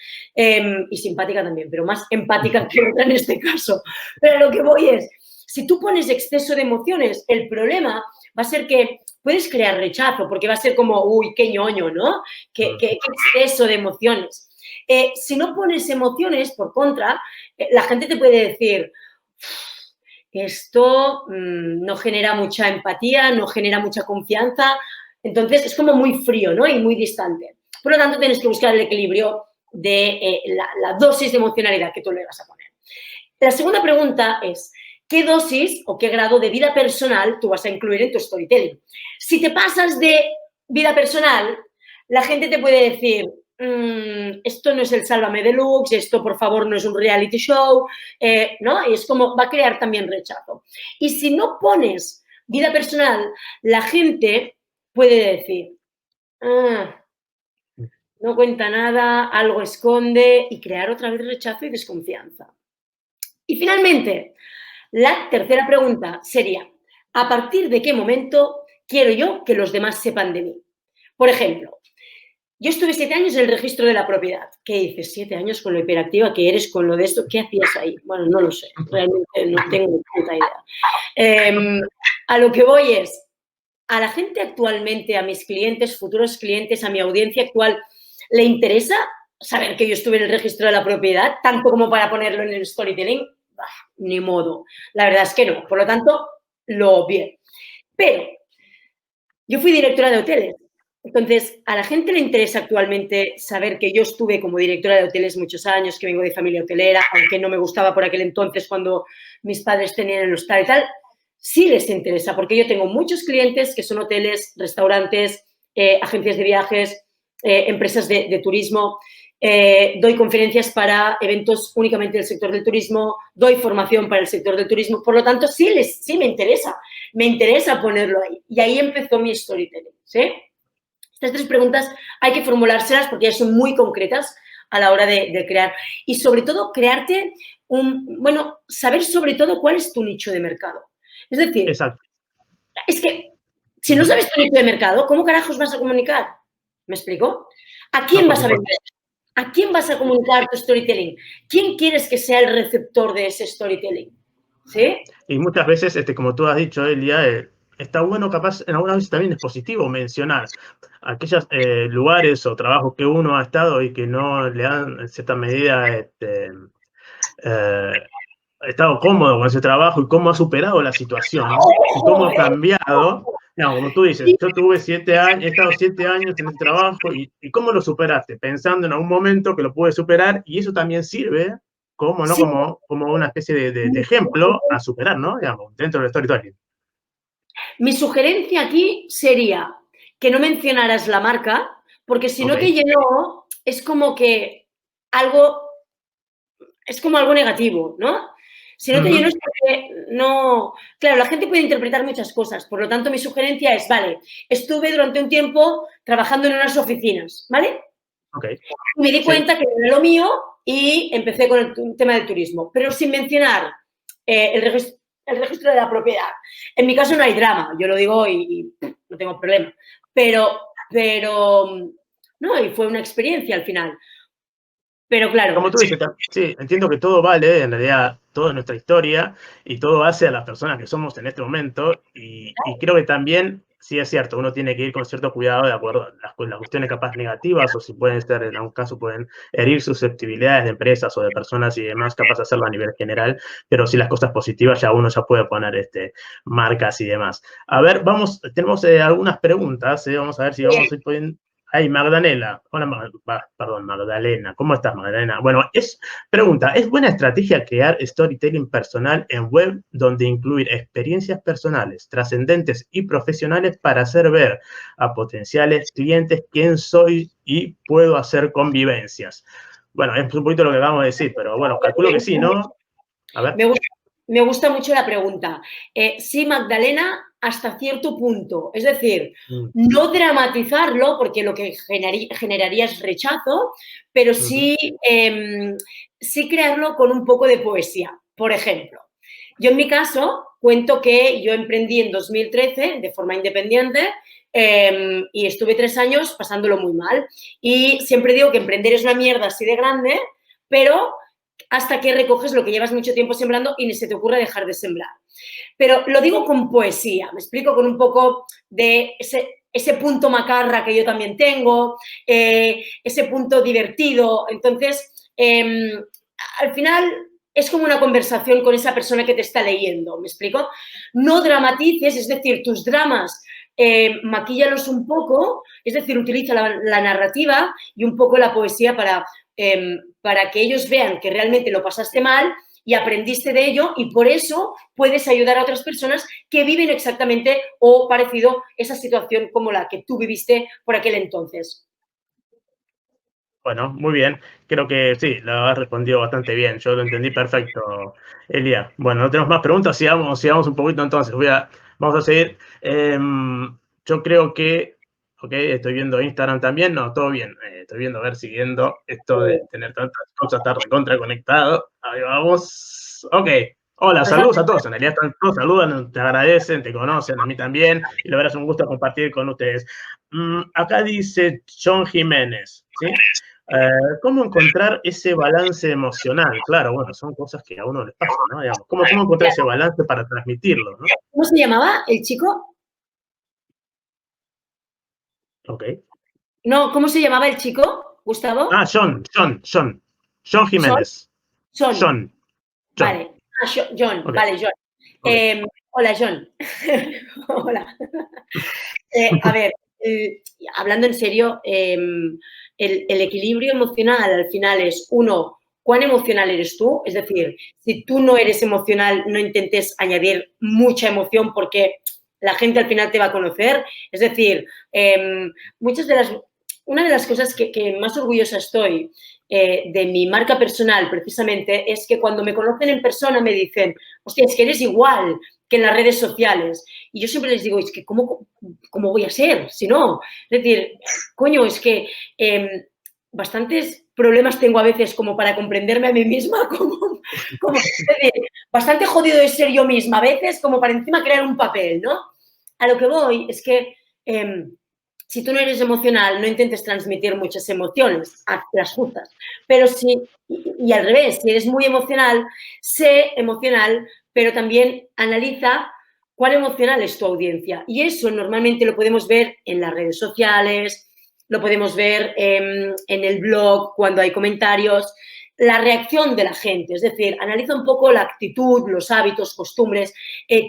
Y simpática también, pero más empática que otra en este caso. Pero lo que voy es, si tú pones exceso de emociones, el problema va a ser que puedes crear rechazo, porque va a ser como, uy, qué ñoño, ¿no? Qué exceso de emociones. Si no pones emociones, por contra, la gente te puede decir, esto no genera mucha empatía, no genera mucha confianza, entonces es como muy frío, ¿no? Y muy distante. Por lo tanto, tienes que buscar el equilibrio de la dosis de emocionalidad que tú le vas a poner. La segunda pregunta es, ¿qué dosis o qué grado de vida personal tú vas a incluir en tu storytelling? Si te pasas de vida personal, la gente te puede decir, esto no es el Sálvame Deluxe, esto por favor no es un reality show, ¿no? Y es como va a crear también rechazo. Y si no pones vida personal, la gente puede decir, no cuenta nada, algo esconde y crear otra vez rechazo y desconfianza. Y finalmente, la tercera pregunta sería, ¿a partir de qué momento quiero yo que los demás sepan de mí? Por ejemplo, yo estuve 7 años en el registro de la propiedad. ¿Qué dices? 7 años con lo hiperactiva que eres, con lo de esto. ¿Qué hacías ahí? Bueno, no lo sé. Realmente no tengo ni puta idea. A lo que voy es, a la gente actualmente, a mis clientes, futuros clientes, a mi audiencia actual, ¿le interesa saber que yo estuve en el registro de la propiedad, tanto como para ponerlo en el storytelling? Ni modo. La verdad es que no. Por lo tanto, lo obvié. Pero yo fui directora de hoteles. Entonces, a la gente le interesa actualmente saber que yo estuve como directora de hoteles muchos años, que vengo de familia hotelera, aunque no me gustaba por aquel entonces cuando mis padres tenían el hostal y tal. Sí les interesa, porque yo tengo muchos clientes que son hoteles, restaurantes, agencias de viajes, empresas de turismo. Doy conferencias para eventos únicamente del sector del turismo, doy formación para el sector del turismo. Por lo tanto, sí me interesa ponerlo ahí. Y ahí empezó mi storytelling, ¿sí? Estas 3 preguntas hay que formulárselas porque ya son muy concretas a la hora de crear. Y sobre todo, crearte saber sobre todo cuál es tu nicho de mercado. Es decir, Exacto. Es que si no sabes tu nicho de mercado, ¿cómo carajos vas a comunicar? ¿Me explico? ¿A quién vas a vender? ¿A quién vas a comunicar tu storytelling? ¿Quién quieres que sea el receptor de ese storytelling? ¿Sí? Y muchas veces, como tú has dicho, Elia, está bueno, capaz, en algunas veces también es positivo mencionar aquellos lugares o trabajos que uno ha estado y que no le dan, en cierta medida, estado cómodo con ese trabajo y cómo ha superado la situación y cómo ha cambiado No, como tú dices, yo tuve 7 años, he estado 7 años en este trabajo y ¿cómo lo superaste? Pensando en algún momento que lo pude superar y eso también sirve como, ¿no? Sí, como una especie de ejemplo a superar, ¿no? Digamos, dentro del storytelling. mi sugerencia aquí sería que no mencionaras la marca, porque si Ok. no te llenó, es como que algo, es como algo negativo, ¿no? Si no te llenó Ujú. es porque no... Claro, la gente puede interpretar muchas cosas, por lo tanto mi sugerencia es, vale, estuve durante un tiempo trabajando en unas oficinas, ¿vale? Ok. Y me di Sí. cuenta que no era lo mío y empecé con el tema del turismo, pero sin mencionar el registro de la propiedad. En mi caso no hay drama, yo lo digo y no tengo problema, pero no, y fue una experiencia al final. Pero claro, Como tú dices, sí, entiendo que todo vale, en realidad, todo es nuestra historia y todo hace a las personas que somos en este momento. Y creo que también, sí es cierto, uno tiene que ir con cierto cuidado de acuerdo a las cuestiones capaz negativas o si pueden ser, en algún caso, pueden herir susceptibilidades de empresas o de personas y demás, capaz de hacerlo a nivel general. Pero sí las cosas positivas ya uno ya puede poner marcas y demás. A ver, tenemos algunas preguntas, vamos a ver si vamos a ir poniendo. Ay, Magdalena. Hola, perdón, Magdalena. ¿Cómo estás, Magdalena? Bueno, pregunta, ¿es buena estrategia crear storytelling personal en web donde incluir experiencias personales, trascendentes y profesionales para hacer ver a potenciales clientes quién soy y puedo hacer convivencias? Bueno, es un poquito lo que acabamos de decir, pero bueno, calculo que sí, ¿no? A ver. me gusta, me gusta mucho la pregunta. Sí, Magdalena, hasta cierto punto. Es decir, Mm, no dramatizarlo, porque lo que generaría es rechazo, pero ujú. sí crearlo con un poco de poesía. Por ejemplo, yo en mi caso cuento que yo emprendí en 2013 de forma independiente y estuve 3 años pasándolo muy mal. Y siempre digo que emprender es una mierda así de grande, pero hasta que recoges lo que llevas mucho tiempo sembrando y ni se te ocurre dejar de sembrar. Pero lo digo con poesía, me explico, con un poco de ese punto macarra que yo también tengo, ese punto divertido. Entonces, al final es como una conversación con esa persona que te está leyendo, ¿me explico? No dramatices, es decir, tus dramas maquíllalos un poco, es decir, utiliza la narrativa y un poco la poesía para que ellos vean que realmente lo pasaste mal y aprendiste de ello y por eso puedes ayudar a otras personas que viven exactamente o parecido esa situación como la que tú viviste por aquel entonces. Bueno, muy bien. Creo que sí, lo has respondido bastante bien. Yo lo entendí perfecto, Elia. Bueno, no tenemos más preguntas. Sigamos un poquito entonces. Vamos a seguir. Yo creo que, ok, estoy viendo Instagram también. No, todo bien. Estoy viendo, a ver, siguiendo esto de tener tantas cosas, estar recontra conectado. Ahí vamos. Ok. Hola, saludos a todos. En realidad todos saludan, te agradecen, te conocen, a mí también. Y la verdad es un gusto compartir con ustedes. Acá dice John Jiménez, ¿sí? ¿Cómo encontrar ese balance emocional? Claro, bueno, son cosas que a uno les pasan, ¿no? Digamos, ¿cómo encontrar ese balance para transmitirlo, ¿no? ¿Cómo se llamaba el chico? Ok. No, ¿cómo se llamaba el chico, Ah, Gustavo? John Son, Jiménez. son. John, John. Vale. Ah, John, Ok, vale, John. ok. Hola, John. Hola. A ver, hablando en serio, el equilibrio emocional al final es, uno, ¿cuán emocional eres tú? Es decir, si tú no eres emocional, no intentes añadir mucha emoción porque la gente al final te va a conocer. Es decir, muchas de las, una de las cosas que más orgullosa estoy de mi marca personal precisamente es que cuando me conocen en persona me dicen, hostia, es que eres igual que en las redes sociales. Y yo siempre les digo, es que ¿cómo voy a ser si no? Es decir, coño, es que bastantes problemas tengo a veces como para comprenderme a mí misma, es decir, bastante jodido de ser yo misma a veces como para encima crear un papel, ¿no? A lo que voy es que si tú no eres emocional, no intentes transmitir muchas emociones, haz las justas. Pero y al revés, si eres muy emocional, sé emocional, pero también analiza cuál emocional es tu audiencia. Y eso normalmente lo podemos ver en las redes sociales, lo podemos ver en el blog cuando hay comentarios. la reacción de la gente, es decir, analiza un poco la actitud, los hábitos, costumbres,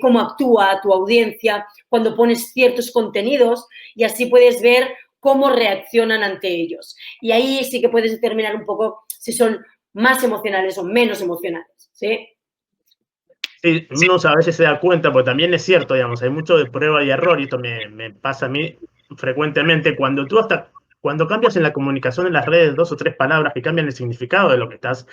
cómo actúa tu audiencia cuando pones ciertos contenidos y así puedes ver cómo reaccionan ante ellos. Y ahí sí que puedes determinar un poco si son más emocionales o menos emocionales, ¿sí? Sí, uno a veces se da cuenta, porque también es cierto, digamos, hay mucho de prueba y error, y esto me pasa a mí frecuentemente, cuando cambias en la comunicación en las redes 2 o 3 palabras que cambian el significado de lo que estás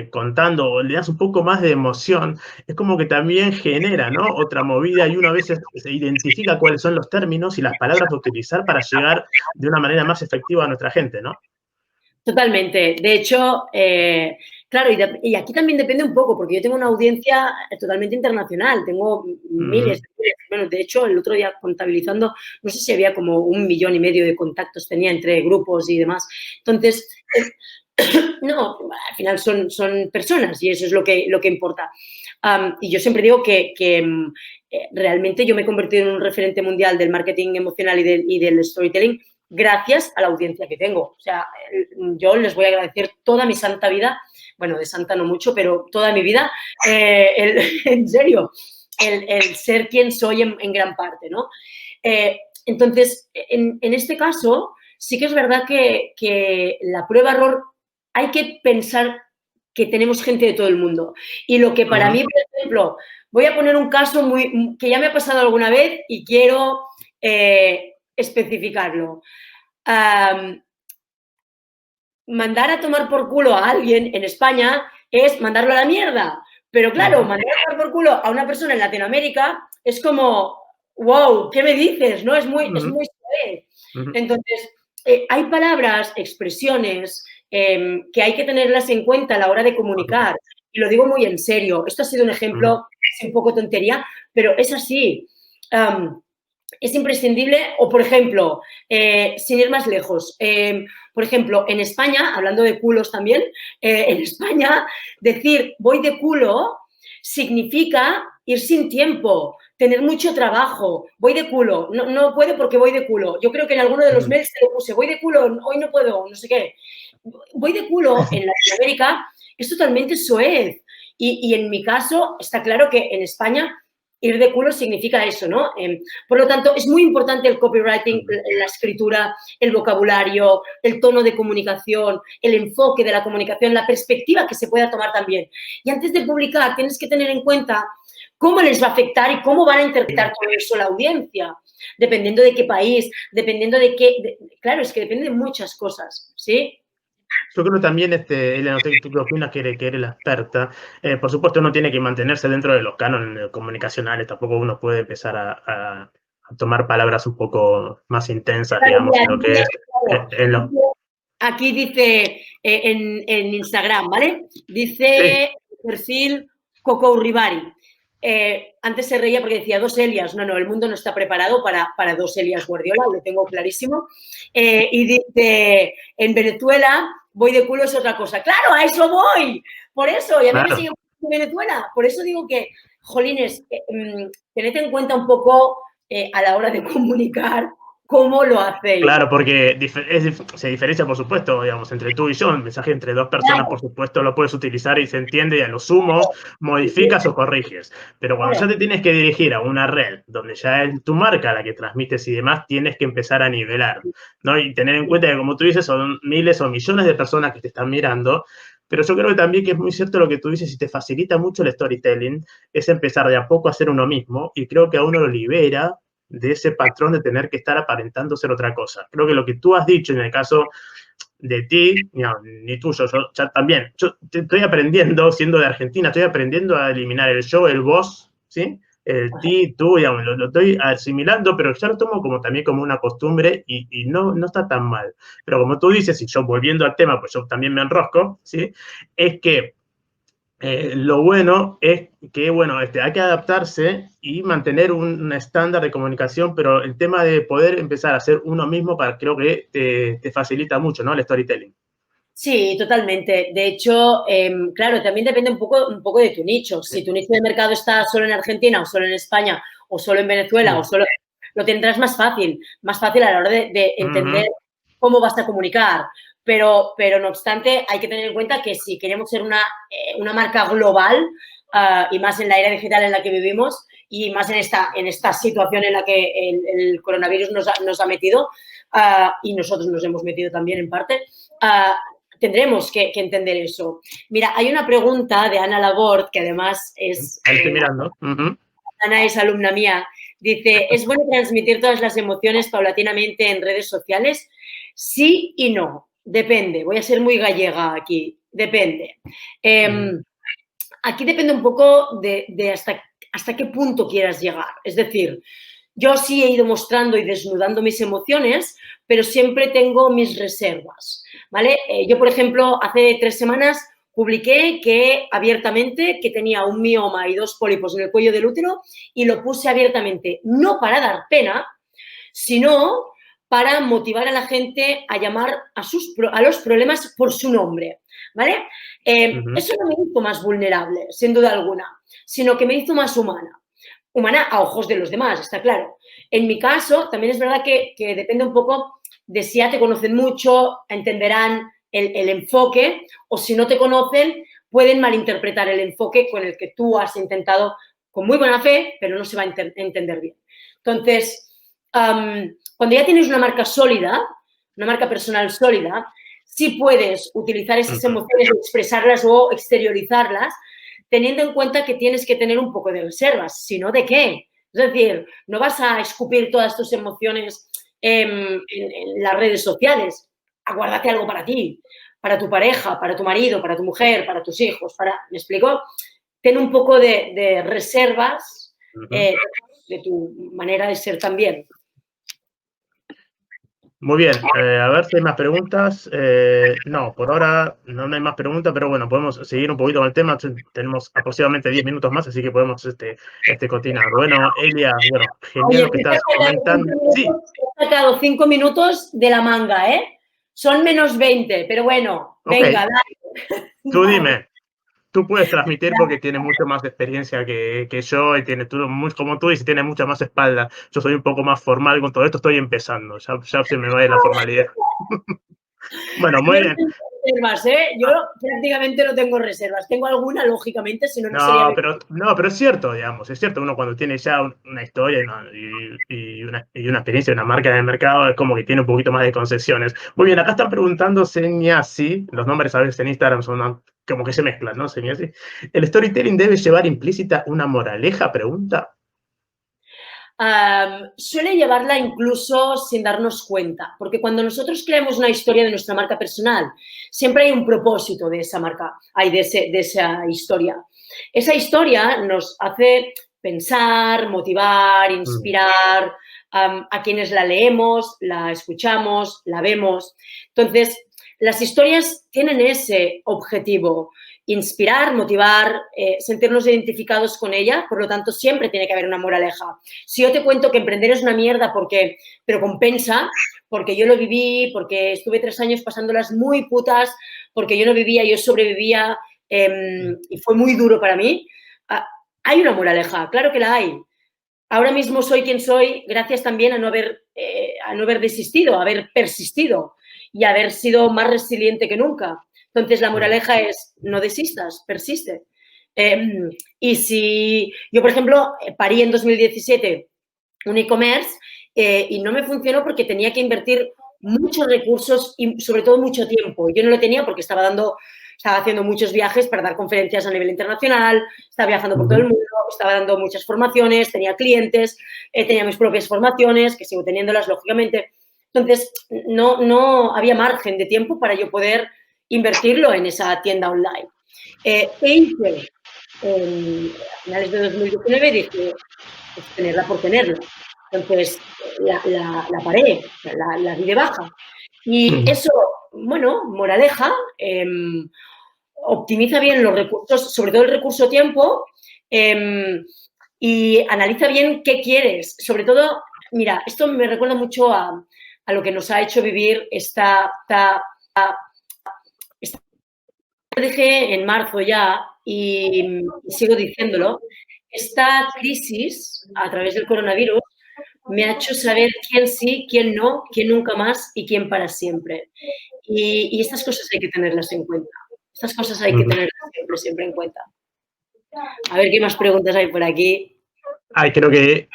contando, o le das un poco más de emoción, es como que también genera, ¿no?, otra movida, y uno a veces se identifica cuáles son los términos y las palabras a utilizar para llegar de una manera más efectiva a nuestra gente, ¿no? Totalmente. De hecho, claro, y aquí también depende un poco, porque yo tengo una audiencia totalmente internacional, tengo miles, bueno, de hecho, el otro día contabilizando, no sé si había como 1,5 millones de contactos tenía entre grupos y demás. Entonces, no, al final son personas y eso es lo que importa. Y yo siempre digo que realmente yo me he convertido en un referente mundial del marketing emocional y del storytelling gracias a la audiencia que tengo. O sea, yo les voy a agradecer toda mi santa vida, bueno, de santa no mucho, pero toda mi vida, en serio, el ser quien soy en gran parte, ¿no? Entonces, en este caso, sí que es verdad que la prueba-error hay que pensar que tenemos gente de todo el mundo. Y lo que para mí, por ejemplo, voy a poner un caso que ya me ha pasado alguna vez y quiero especificarlo. Mandar a tomar por culo a alguien en España es mandarlo a la mierda. Pero claro, mandar a tomar por culo a una persona en Latinoamérica es como, wow, ¿qué me dices? ¿No? Es muy suave. Entonces, hay palabras, expresiones que hay que tenerlas en cuenta a la hora de comunicar. Y lo digo muy en serio. Esto ha sido un ejemplo, es un poco tontería, pero es así. Es imprescindible, o por ejemplo, sin ir más lejos, por ejemplo, en España, hablando de culos también, en España decir voy de culo significa ir sin tiempo, tener mucho trabajo, voy de culo, no puedo porque voy de culo. Yo creo que en alguno de los mails te lo puse, voy de culo, hoy no puedo, no sé qué. Voy de culo en Latinoamérica es totalmente soez y en mi caso está claro que en España ir de culo significa eso, ¿no? Por lo tanto, es muy importante el copywriting, la escritura, el vocabulario, el tono de comunicación, el enfoque de la comunicación, la perspectiva que se pueda tomar también. Y antes de publicar, tienes que tener en cuenta cómo les va a afectar y cómo van a interpretar todo eso la audiencia, dependiendo de qué país, dependiendo de qué... claro, es que depende de muchas cosas, ¿sí? Yo creo también, Elena, no sé tú qué opinas, que eres la experta. Por supuesto, uno tiene que mantenerse dentro de los cánones comunicacionales. Tampoco uno puede empezar a tomar palabras un poco más intensas, digamos, en lo que es. Aquí dice en Instagram, ¿vale? Sí. Dice perfil Coco Urribari. Antes se reía porque decía 2 Elias. No, el mundo no está preparado para 2 Elias Guardiola, lo tengo clarísimo. Y dice, en Venezuela, voy de culo es otra cosa. ¡Claro, a eso voy! Por eso, y a mí me sigue en Venezuela. Por eso digo que, jolines, tened en cuenta un poco a la hora de comunicar cómo lo hacéis. Claro, porque se diferencia, por supuesto, digamos, entre tú y yo. Un mensaje entre 2 personas, por supuesto, lo puedes utilizar y se entiende, y a lo sumo modificas o corriges. Pero cuando ya te tienes que dirigir a una red donde ya es tu marca la que transmites y demás, tienes que empezar a nivelar, ¿no? Y tener en cuenta que, como tú dices, son miles o millones de personas que te están mirando. Pero yo creo que también que es muy cierto lo que tú dices, y te facilita mucho el storytelling, es empezar de a poco a ser uno mismo, y creo que a uno lo libera de ese patrón de tener que estar aparentando ser otra cosa. Creo que lo que tú has dicho en el caso de ti, no, ni tuyo, yo ya también, yo estoy aprendiendo, siendo de Argentina, estoy aprendiendo a eliminar el yo, el vos, ¿sí? El ti, tú, digamos, lo estoy asimilando, pero ya lo tomo como también como una costumbre y no está tan mal. Pero como tú dices, y yo volviendo al tema, pues yo también me enrosco, ¿sí? Es que lo bueno es que, bueno, hay que adaptarse y mantener un estándar de comunicación, pero el tema de poder empezar a ser uno mismo, creo que te facilita mucho, ¿no? El storytelling. Sí, totalmente. De hecho, claro, también depende un poco de tu nicho. Si tu nicho de mercado está solo en Argentina o solo en España o solo en Venezuela o solo... Lo tendrás más fácil a la hora de entender cómo vas a comunicar. pero no obstante hay que tener en cuenta que si queremos ser una marca global, y más en la era digital en la que vivimos y más en esta situación en la que el coronavirus nos ha metido, y nosotros nos hemos metido también en parte, tendremos que entender eso. Mira, hay una pregunta de Ana Laborde, que además es... Ahí estoy mirando. Ana es alumna mía. Dice, ¿es bueno transmitir todas las emociones paulatinamente en redes sociales? Sí y no. Depende. Voy a ser muy gallega aquí. Depende. Aquí depende un poco de hasta qué punto quieras llegar. Es decir, yo sí he ido mostrando y desnudando mis emociones, pero siempre tengo mis reservas, ¿vale? Yo, por ejemplo, hace 3 semanas publiqué abiertamente que tenía un mioma y 2 pólipos en el cuello del útero y lo puse abiertamente, no para dar pena, sino para motivar a la gente a llamar a los problemas por su nombre, ¿vale? Eso no me hizo más vulnerable, sin duda alguna, sino que me hizo más humana. Humana a ojos de los demás, está claro. En mi caso, también es verdad que depende un poco de si ya te conocen mucho, entenderán el enfoque, o si no te conocen, pueden malinterpretar el enfoque con el que tú has intentado con muy buena fe, pero no se va a entender bien. Entonces, cuando ya tienes una marca sólida, una marca personal sólida, sí puedes utilizar esas emociones, expresarlas o exteriorizarlas, teniendo en cuenta que tienes que tener un poco de reservas, si no, ¿de qué? Es decir, no vas a escupir todas tus emociones en las redes sociales. Aguárdate algo para ti, para tu pareja, para tu marido, para tu mujer, para tus hijos. ¿Me explico? Ten un poco de reservas de tu manera de ser también. Muy bien, a ver si hay más preguntas. No, por ahora no hay más preguntas, pero bueno, podemos seguir un poquito con el tema. Tenemos aproximadamente 10 minutos más, así que podemos continuar. Bueno, Elia, bueno, genial lo que estás comentando. Sí. He sacado 5 minutos de la manga, ¿eh? Son menos 20, pero bueno, venga, dale. Tú dime. Tú puedes transmitir porque tienes mucha más experiencia que yo y como tú dices, tienes mucha más espalda. Yo soy un poco más formal con todo esto, estoy empezando, ya se me va de la formalidad. Bueno, muy bien. Reservas, ¿eh? Yo prácticamente no tengo reservas. Tengo alguna, lógicamente, si no, no sería... pero es cierto, digamos, es cierto. Uno cuando tiene ya una historia y una experiencia, una marca en el mercado, es como que tiene un poquito más de concesiones. Muy bien, acá están preguntando Señasi, los nombres a veces en Instagram son como que se mezclan, ¿no? Señasi. ¿El storytelling debe llevar implícita una moraleja? Pregunta. Suele llevarla incluso sin darnos cuenta, porque cuando nosotros creamos una historia de nuestra marca personal, siempre hay un propósito de esa marca, de esa historia. Esa historia nos hace pensar, motivar, inspirar a quienes la leemos, la escuchamos, la vemos. Entonces, las historias tienen ese objetivo: inspirar, motivar, sentirnos identificados con ella. Por lo tanto, siempre tiene que haber una moraleja. Si yo te cuento que emprender es una mierda pero compensa, porque yo lo viví, porque estuve 3 años pasándolas muy putas, porque yo no vivía, yo sobrevivía, y fue muy duro para mí, hay una moraleja, claro que la hay. Ahora mismo soy quien soy gracias también a no haber desistido, a haber persistido y a haber sido más resiliente que nunca. Entonces, la moraleja es: no desistas, persiste. Y si yo, por ejemplo, parí en 2017 un e-commerce y no me funcionó porque tenía que invertir muchos recursos y sobre todo mucho tiempo. Yo no lo tenía porque estaba haciendo muchos viajes para dar conferencias a nivel internacional, estaba viajando por todo el mundo, estaba dando muchas formaciones, tenía clientes, tenía mis propias formaciones, que sigo teniéndolas, lógicamente. Entonces, no había margen de tiempo para yo poder invertirlo en esa tienda online. ¿Qué hice? A finales de 2019 dije, pues tenerla por tenerla. Entonces, la paré, la di de baja. Y eso, bueno, moraleja, optimiza bien los recursos, sobre todo el recurso tiempo, y analiza bien qué quieres. Sobre todo, mira, esto me recuerda mucho a lo que nos ha hecho vivir lo dije en marzo ya y sigo diciéndolo, esta crisis a través del coronavirus me ha hecho saber quién sí, quién no, quién nunca más y quién para siempre. Y estas cosas hay que tenerlas en cuenta. Estas cosas hay que tenerlas siempre, siempre en cuenta. A ver qué más preguntas hay por aquí. Ay, creo que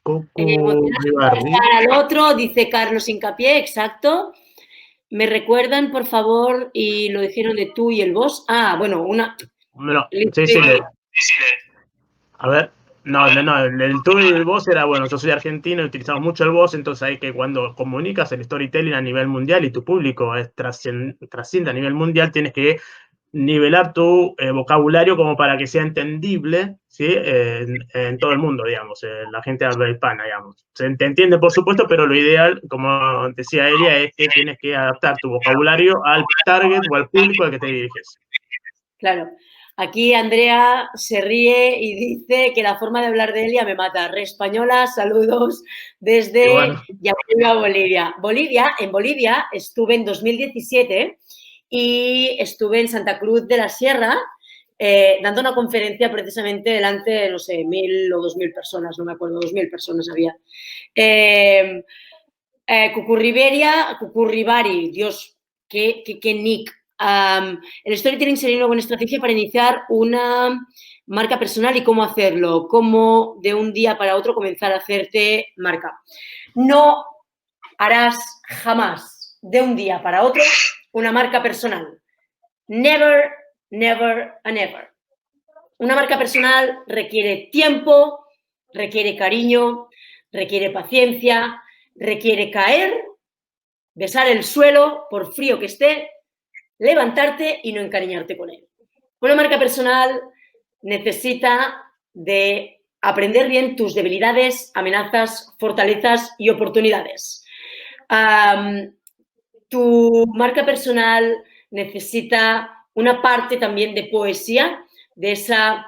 Coco Emocionarse para Ribarri. estar al otro, dice Carlos Hincapié, exacto. ¿Me recuerdan, por favor? Y lo dijeron de tú y el vos. Ah, bueno, una... Bueno, sí, a ver, no, el tú y el vos era, bueno, yo soy argentino y utilizamos mucho el vos, entonces hay que cuando comunicas el storytelling a nivel mundial y tu público trasciende a nivel mundial, tienes que nivelar tu vocabulario como para que sea entendible, ¿sí? En todo el mundo, digamos, la gente habla hispana, digamos. Se te entiende, por supuesto, pero lo ideal, como decía ella, es que tienes que adaptar tu vocabulario al target o al público al que te diriges. Claro. Aquí Andrea se ríe y dice que la forma de hablar de Elia me mata. Re española, saludos desde Bueno. Bolivia. En Bolivia estuve en 2017 y estuve en Santa Cruz de la Sierra dando una conferencia precisamente delante de, no sé, 1.000 o 2.000 personas, no me acuerdo, 2.000 personas había. Cucurribari, Dios, qué nick. El storytelling sería una buena estrategia para iniciar una marca personal y cómo hacerlo, cómo de un día para otro comenzar a hacerte marca. No harás jamás de un día para otro una marca personal. Never, never and ever. Una marca personal requiere tiempo, requiere cariño, requiere paciencia, requiere caer, besar el suelo, por frío que esté, levantarte y no encariñarte con él. Una marca personal necesita de aprender bien tus debilidades, amenazas, fortalezas y oportunidades. Tu marca personal necesita una parte también de poesía, de esa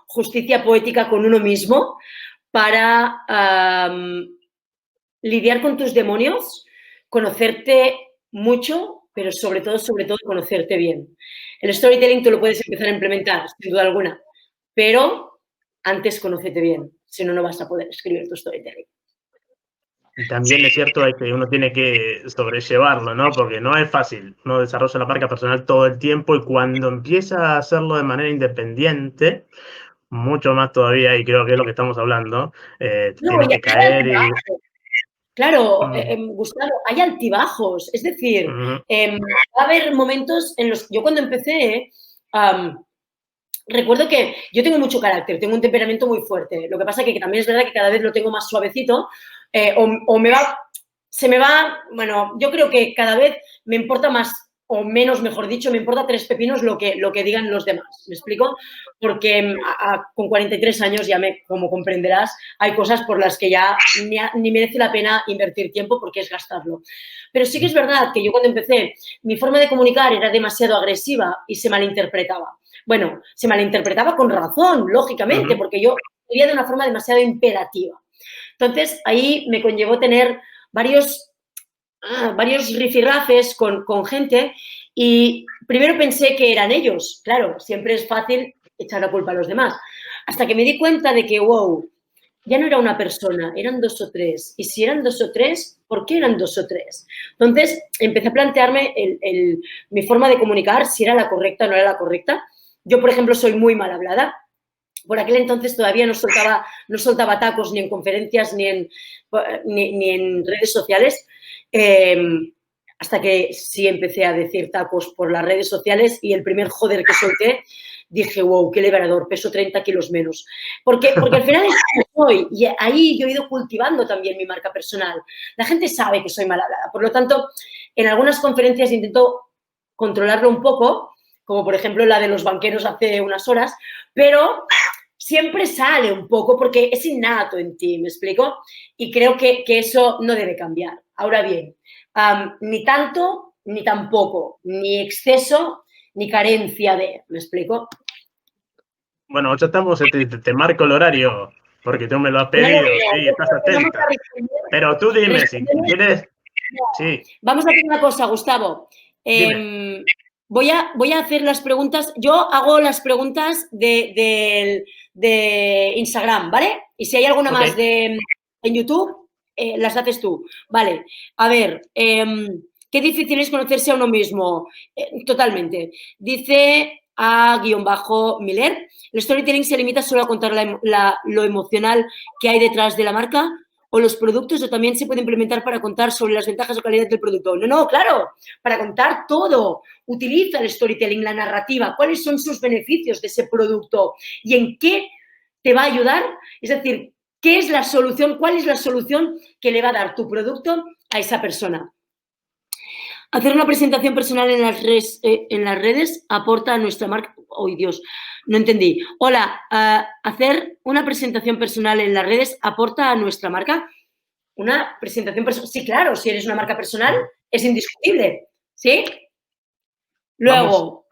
justicia poética con uno mismo para lidiar con tus demonios, conocerte mucho, pero sobre todo, conocerte bien. El storytelling tú lo puedes empezar a implementar, sin duda alguna, pero antes conócete bien, si no, no vas a poder escribir tu storytelling. Y también es cierto que uno tiene que sobrellevarlo, ¿no? Porque no es fácil. Uno desarrolla la marca personal todo el tiempo y cuando empieza a hacerlo de manera independiente, mucho más todavía, y creo que es lo que estamos hablando, tienes que caer y... Claro, Gustavo, hay altibajos. Es decir, va a haber momentos en los que yo cuando empecé, recuerdo que yo tengo mucho carácter, tengo un temperamento muy fuerte. Lo que pasa es que también es verdad que cada vez lo tengo más suavecito se me va, bueno, yo creo que cada vez me importa más o menos, mejor dicho, me importa 3 pepinos lo que digan los demás. ¿Me explico? Porque con 43 años, ya como comprenderás, hay cosas por las que ya ni merece la pena invertir tiempo porque es gastarlo. Pero sí que es verdad que yo cuando empecé, mi forma de comunicar era demasiado agresiva y se malinterpretaba. Bueno, se malinterpretaba con razón, lógicamente, porque yo vivía de una forma demasiado imperativa. Entonces, ahí me conllevó tener varios rifirrafes con gente y primero pensé que eran ellos. Claro, siempre es fácil echar la culpa a los demás. Hasta que me di cuenta de que, wow, ya no era una persona, eran 2 o 3. Y si eran 2 o 3, ¿por qué eran 2 o 3? Entonces, empecé a plantearme mi forma de comunicar, si era la correcta o no era la correcta. Yo, por ejemplo, soy muy mal hablada. Por aquel entonces todavía no soltaba tacos ni en conferencias ni en redes sociales, hasta que sí empecé a decir tacos por las redes sociales y el primer joder que solté, dije, wow, qué liberador, peso 30 kilos menos. Porque al final es como soy y ahí yo he ido cultivando también mi marca personal. La gente sabe que soy mal hablada, por lo tanto, en algunas conferencias intento controlarlo un poco, como por ejemplo la de los banqueros hace unas horas, pero siempre sale un poco porque es innato en ti, ¿me explico? Y creo que eso no debe cambiar. Ahora bien, ni tanto ni tampoco, ni exceso ni carencia de, ¿me explico? Bueno, ya estamos, te marco el horario, porque tú me lo has pedido, sí, estás atenta. Pero tú dime, si quieres... Sí. Vamos a hacer una cosa, Gustavo. Voy a hacer las preguntas. Yo hago las preguntas de de Instagram, ¿vale? Y si hay alguna más en YouTube, las haces tú. Vale, a ver, qué difícil es conocerse a uno mismo. Totalmente. Dice A-Miller, ¿el storytelling se limita solo a contar lo emocional que hay detrás de la marca o los productos, o también se puede implementar para contar sobre las ventajas o calidad del producto? No, claro, para contar todo. Utiliza el storytelling, la narrativa, cuáles son sus beneficios de ese producto y en qué te va a ayudar. Es decir, ¿qué es la solución? ¿Cuál es la solución que le va a dar tu producto a esa persona? Hacer una presentación personal en las redes aporta a nuestra marca. ¡Ay, Dios! No entendí. Hola, ¿hacer una presentación personal en las redes aporta a nuestra marca? Una presentación personal. Sí, claro, si eres una marca personal, es indiscutible. ¿Sí? Luego,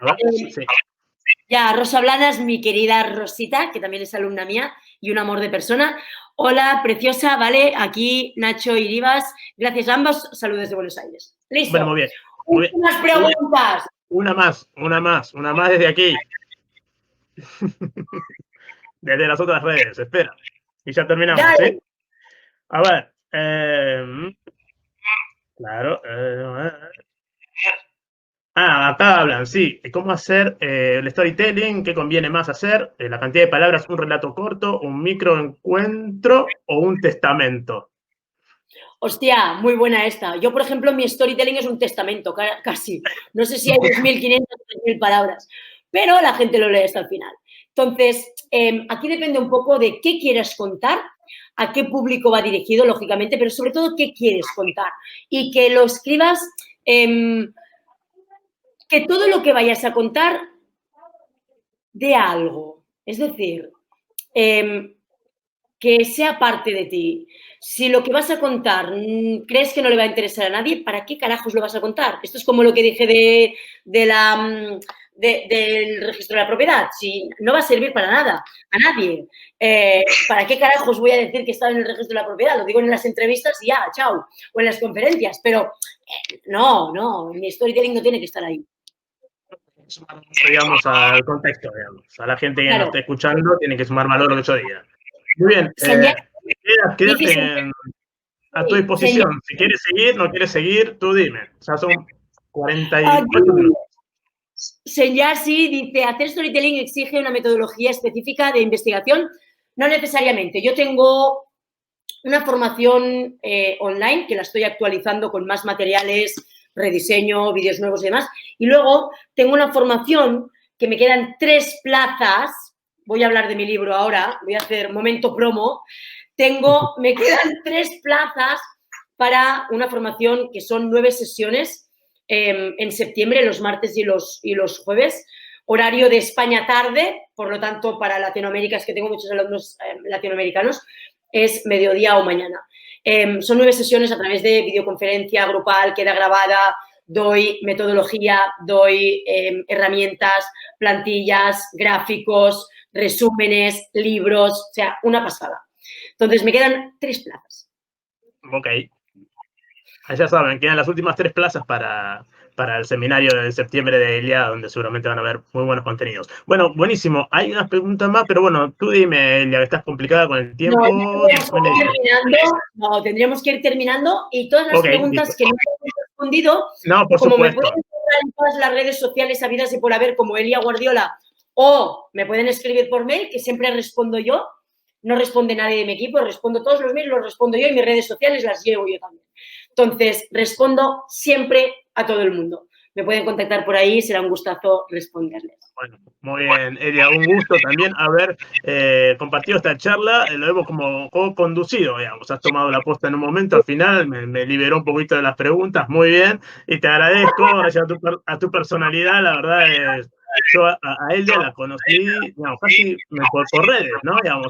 ya, Rosa Blanas, mi querida Rosita, que también es alumna mía y un amor de persona. Hola, preciosa, ¿vale? Aquí Nacho y Rivas. Gracias a ambos. Saludos desde Buenos Aires. Listo. Bueno, muy bien. Muy bien. Últimas preguntas. Una más desde aquí. Desde las otras redes, espera. Y ya terminamos, Dale. ¿sí? A ver. Claro. Acá hablan, sí. ¿Cómo hacer el storytelling? ¿Qué conviene más hacer? La cantidad de palabras, un relato corto, un microencuentro o un testamento. Hostia, muy buena esta. Yo, por ejemplo, mi storytelling es un testamento, casi. No sé si hay 2.500 o 3.000 palabras, pero la gente lo lee hasta el final. Entonces, aquí depende un poco de qué quieras contar, a qué público va dirigido, lógicamente, pero sobre todo qué quieres contar. Y que lo escribas, que todo lo que vayas a contar dé algo. Es decir, que sea parte de ti. Si lo que vas a contar crees que no le va a interesar a nadie, ¿para qué carajos lo vas a contar? Esto es como lo que dije del registro de la propiedad. Si no va a servir para nada, a nadie. ¿Para qué carajos voy a decir que estaba en el registro de la propiedad? Lo digo en las entrevistas y ya, chao. O en las conferencias. Pero no, mi storytelling no tiene que estar ahí. Digamos, al contexto, digamos. A la gente que nos esté escuchando tiene que sumar valor lo que yo diga. Muy bien. Quédate a tu disposición. Si quieres seguir, no quieres seguir, tú dime. Ya son 48 minutos. Senyasi dice, hacer storytelling exige una metodología específica de investigación. No necesariamente. Yo tengo una formación online que la estoy actualizando con más materiales, rediseño, vídeos nuevos y demás. Y luego tengo una formación que me quedan 3 plazas. Voy a hablar de mi libro ahora. Voy a hacer momento promo. Me quedan 3 plazas para una formación que son 9 sesiones en septiembre, los martes y los jueves. Horario de España tarde, por lo tanto, para Latinoamérica, es que tengo muchos alumnos latinoamericanos, es mediodía o mañana. Son 9 sesiones a través de videoconferencia grupal, queda grabada, doy metodología, doy herramientas, plantillas, gráficos, resúmenes, libros, o sea, una pasada. Entonces, me quedan 3 plazas. Ok. Ya saben, quedan las últimas 3 plazas para el seminario de septiembre de Elia, donde seguramente van a haber muy buenos contenidos. Bueno, buenísimo. Hay unas preguntas más, pero bueno, tú dime, Elia, que estás complicada con el tiempo. Tendríamos que ir terminando y todas las preguntas que no he respondido, como me pueden encontrar en todas las redes sociales habidas y por haber, como Elia Guardiola, o me pueden escribir por mail, que siempre respondo yo. No responde nadie de mi equipo, respondo todos los mails, los respondo yo y mis redes sociales las llevo yo también. Entonces, respondo siempre a todo el mundo. Me pueden contactar por ahí, será un gustazo responderles. Bueno, muy bien, Elia, un gusto también haber compartido esta charla. Lo hemos como conducido, digamos. Has tomado la posta en un momento, al final me liberó un poquito de las preguntas, muy bien, y te agradezco, gracias a tu personalidad, la verdad es. Yo a Elia la conocí, digamos, casi por redes, ¿no? Digamos,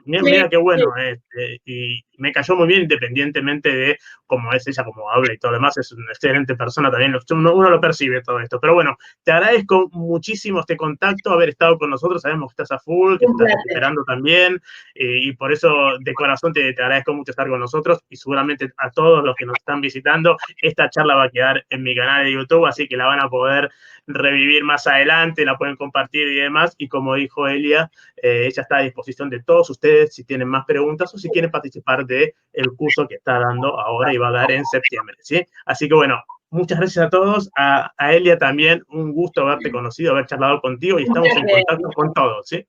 mira qué bueno, y me cayó muy bien independientemente de cómo es ella, cómo habla y todo lo demás. Es una excelente persona también, uno lo percibe todo esto. Pero bueno, te agradezco muchísimo este contacto, haber estado con nosotros. Sabemos que estás a full, que Un estás placer. esperando también, y por eso de corazón te agradezco mucho estar con nosotros, y seguramente a todos los que nos están visitando, esta charla va a quedar en mi canal de YouTube, así que la van a poder revivir más adelante, la pueden compartir y demás. Y como dijo Elia, ella está a disposición de todos ustedes si tienen más preguntas o si quieren participar del curso que está dando ahora y va a dar en septiembre, ¿sí? Así que bueno, muchas gracias a todos. A Elia también, un gusto haberte conocido, haber charlado contigo, y Un estamos en placer. contacto con todos, ¿sí?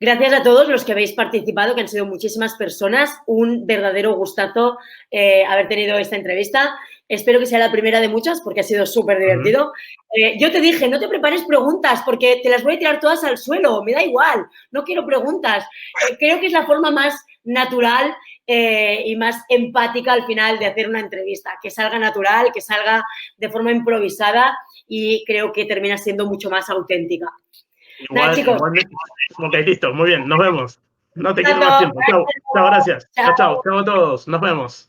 Gracias a todos los que habéis participado, que han sido muchísimas personas. Un verdadero gustazo haber tenido esta entrevista. Espero que sea la primera de muchas porque ha sido súper divertido. Yo te dije, no te prepares preguntas porque te las voy a tirar todas al suelo. Me da igual, no quiero preguntas. Creo que es la forma más natural y más empática al final de hacer una entrevista. Que salga natural, que salga de forma improvisada y creo que termina siendo mucho más auténtica. Nada, chicos. Igualmente. Ok, listo, muy bien, nos vemos. No te quito más Chao, tiempo. Chao, chao, gracias. chao. Chao, chao, chao a todos. Nos vemos.